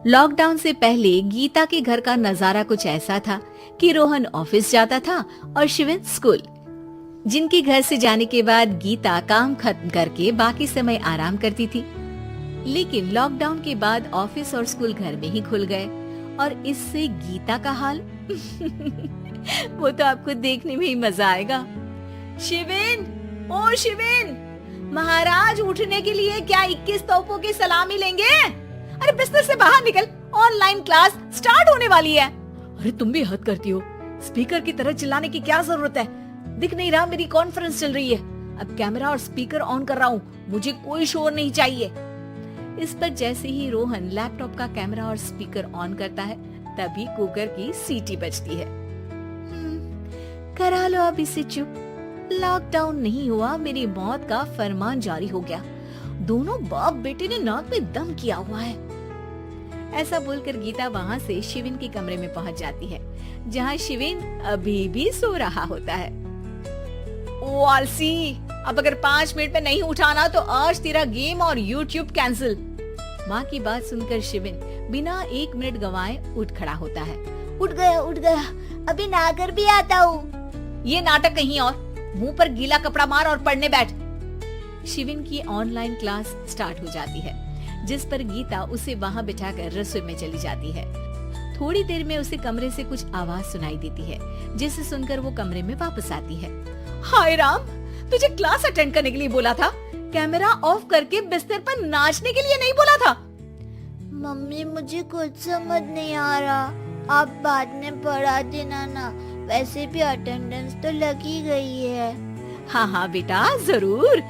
Lockdown से पहले गीता के घर का नजारा कुछ ऐसा था कि रोहन ऑफिस जाता था और शिविन स्कूल। जिनके घर से जाने के बाद गीता काम खत्म करके बाकी समय आराम करती थी। लेकिन लॉकडाउन के बाद ऑफिस और स्कूल घर में ही खुल गए और इससे गीता का हाल वो तो आपको देखने में ही मजा आएगा। शिविन, ओ शिविन, महाराज उठने के लिए क्या 21 तोपों की सलामी लेंगे? अरे बिस्तर से बाहर निकल, ऑनलाइन क्लास स्टार्ट होने वाली है। अरे तुम भी हद करती हो, स्पीकर की तरह चिल्लाने की क्या जरूरत है? दिख नहीं रहा मेरी कॉन्फ्रेंस चल रही है। अब कैमरा और स्पीकर ऑन कर रहा हूँ, मुझे कोई शोर नहीं चाहिए। इस पर जैसे ही रोहन लैपटॉप का कैमरा और स्पीकर ऑन करता है तभी कुकर की सीटी बजती है। करा लो अब इसे चुप, लॉकडाउन नहीं हुआ, मेरी मौत का फरमान जारी हो गया। दोनों बाप बेटे ने नाक में दम किया हुआ है। ऐसा बोलकर गीता वहाँ से शिविन के कमरे में पहुँच जाती है, जहाँ शिविन अभी भी सो रहा होता है। ओ आलसी, अब अगर 5 मिनट में नहीं उठाना तो आज तेरा गेम और यूट्यूब कैंसिल। माँ की बात सुनकर शिविन बिना 1 मिनट गंवाए उठ खड़ा होता है। उठ गया, अभी नहाकर भी आता हूँ। ये नाटक कहीं और, मुंह पर गीला कपड़ा मार और पढ़ने बैठ। शिविन की ऑनलाइन क्लास स्टार्ट हो जाती है, जिस पर गीता उसे वहाँ बिठाकर रसोई में चली जाती है। थोड़ी देर में उसे कमरे से कुछ आवाज सुनाई देती है, जिसे सुनकर वो कमरे में वापस आती है। हाय राम, तुझे क्लास अटेंड करने के लिए बोला था, कैमरा ऑफ करके बिस्तर पर नाचने के लिए नहीं बोला था। मम्मी मुझे कुछ समझ नहीं आ रहा, आप बाद में पढ़ा देना ना, वैसे भी अटेंडेंस तो लगी गई है। हाँ बेटा जरूर,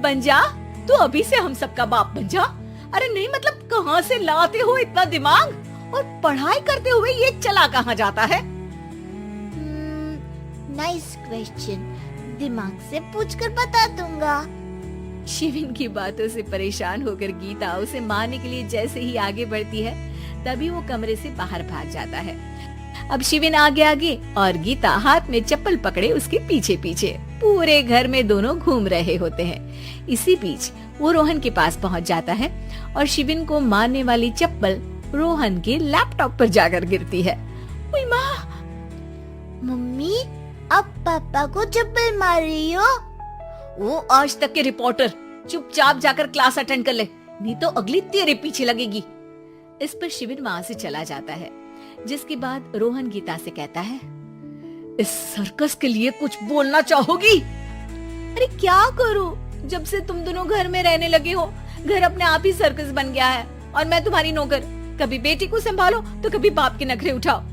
बन जा तू, अभी से हम सबका बाप बन जा। अरे नहीं मतलब कहाँ से लाते हो इतना दिमाग, और पढ़ाई करते हुए ये चला कहाँ जाता है? नाइस क्वेश्चन, दिमाग से पूछकर बता दूंगा। शिविन की बातों से परेशान होकर गीता उसे मारने के लिए जैसे ही आगे बढ़ती है तभी वो कमरे से बाहर भाग जाता है। अब शिविन आगे और गीता हाथ में चप्पल पकड़े उसके पीछे पीछे पूरे घर में दोनों घूम रहे होते हैं। इसी बीच वो रोहन के पास पहुंच जाता है और शिविन को मारने वाली चप्पल रोहन के लैपटॉप पर जाकर गिरती है। ओए माँ! मम्मी, अब पापा को चप्पल मार रही हो? वो आज तक के रिपोर्टर, चुपचाप जाकर क्लास अटेंड कर ले, नहीं तो अगली तेरे पीछे लगेगी। इस पर शिविन वहाँ से चला जाता है, जिसके बाद रोहन गीता से कहता है, इस सर्कस के लिए कुछ बोलना चाहोगी? अरे क्या करूं, जब से तुम दोनों घर में रहने लगे हो, घर अपने आप ही सर्कस बन गया है और मैं तुम्हारी नौकर, कभी बेटी को संभालो तो कभी बाप के नखरे उठाओ।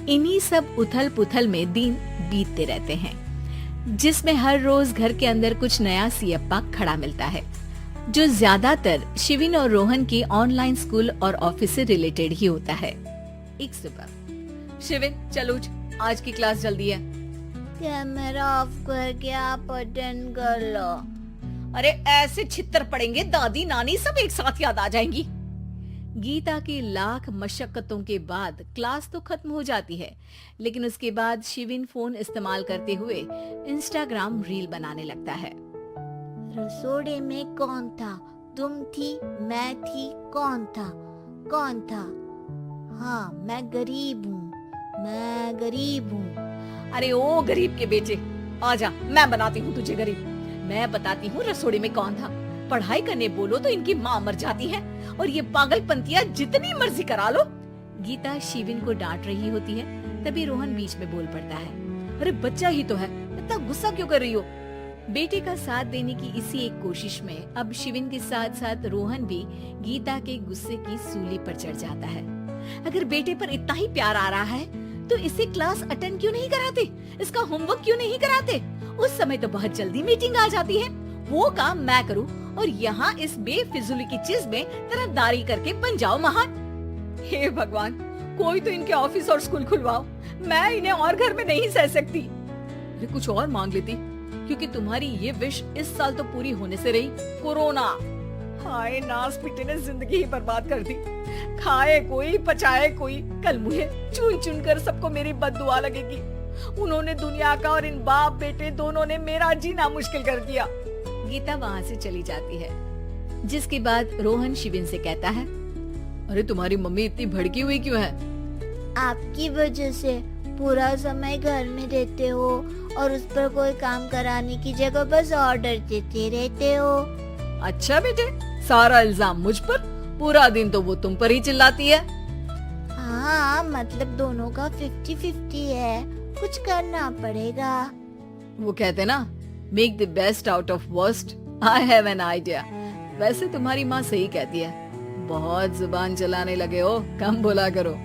इन्हीं सब उथल पुथल में दिन बीतते रहते हैं, जिसमें हर रोज घर के अंदर कुछ नया सियप्पा खड़ा मिलता है, जो ज्यादातर शिविन और रोहन की ऑनलाइन स्कूल और ऑफिस से रिलेटेड ही होता है। एक सुबह, शिविन चल उठ, आज की क्लास जल्दी है। कैमरा ऑफ करके आप अटेंड कर लो। अरे ऐसे छित्तर पड़ेंगे, दादी नानी सब एक साथ याद आ जाएंगी। गीता की लाख मशक्कतों के बाद क्लास तो खत्म हो जाती है, लेकिन उसके बाद शिविन फोन इस्तेमाल करते हुए इंस्टाग्राम रील बनाने लगता है। रसोड़े में कौन था? तुम थी, मैं थी, कौन था? हाँ, मैं गरीब हूँ। अरे ओ गरीब के बेटे, आजा, मैं बनाती हूँ तुझे गरीब। मैं बताती हूँ रसोड़े में कौन था। पढ़ाई करने बोलो तो इनकी माँ मर जाती है, और ये पागलपंतियाँ जितनी मर्जी करा लो। गीता शिविन को डांट रही होती है, तभी रोहन बीच में बोल पड़ता है। अरे बच्चा ही तो है, इतना गुस्सा क्यों कर रही हो? बेटे का साथ देने की इसी एक कोशिश में अब शिविन के साथ साथ रोहन भी गीता के गुस्से की सूली पर चढ़ जाता है। अगर बेटे पर इतना ही प्यार आ रहा है तो इसे क्लास अटेंड क्यों नहीं कराते, इसका होमवर्क क्यों नहीं कराते? उस समय तो बहुत जल्दी मीटिंग आ जाती है, वो काम मैं करूँ और यहाँ इस बेफिजूली की चीज में तरफदारी करके बन जाओ महान। हे भगवान, कोई तो इनके ऑफिस और स्कूल खुलवाओ, मैं इन्हें और घर में नहीं सह सकती। अरे कुछ और मांग लेती, क्योंकि तुम्हारी ये विश इस साल तो पूरी होने से रही, कोरोना। हाय नास पिटे ने जिंदगी ही बर्बाद कर दी। खाए कोई, पचाए कोई, कल मुझे चुन चुन कर सबको मेरी बद्दुआ लगेगी। उन्होंने दुनिया का और इन बाप बेटे दोनों ने मेरा जीना मुश्किल कर दिया। गीता वहाँ से चली जाती है, जिसके बाद रोहन शिविन से कहता है, अरे तुम्हारी मम्मी इतनी भड़की हुई क्यों है? आपकी वजह से पूरा समय घर में रहते हो और उस पर कोई काम कराने की जगह बस ऑर्डर देते रहते हो। अच्छा बेटे, सारा इल्जाम मुझ पर? पूरा दिन तो वो तुम पर ही चिल्लाती है। हाँ, मतलब दोनों का 50-50 है, कुछ करना पड़ेगा। वो कहते ना, make the best out of worst. I have an idea. वैसे तुम्हारी माँ सही कहती है, बहुत जुबान चलाने लगे हो, कम बोला करो।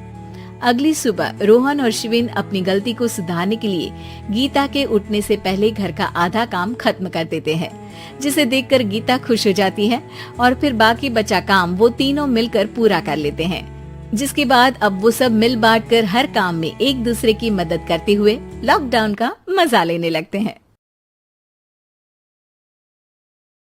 अगली सुबह रोहन और शिविन अपनी गलती को सुधारने के लिए गीता के उठने से पहले घर का आधा काम खत्म कर देते हैं, जिसे देखकर गीता खुश हो जाती है और फिर बाकी बचा काम वो तीनों मिलकर पूरा कर लेते हैं। जिसके बाद अब वो सब मिल बांट कर हर काम में एक दूसरे की मदद करते हुए लॉकडाउन का मजा लेने लगते हैं।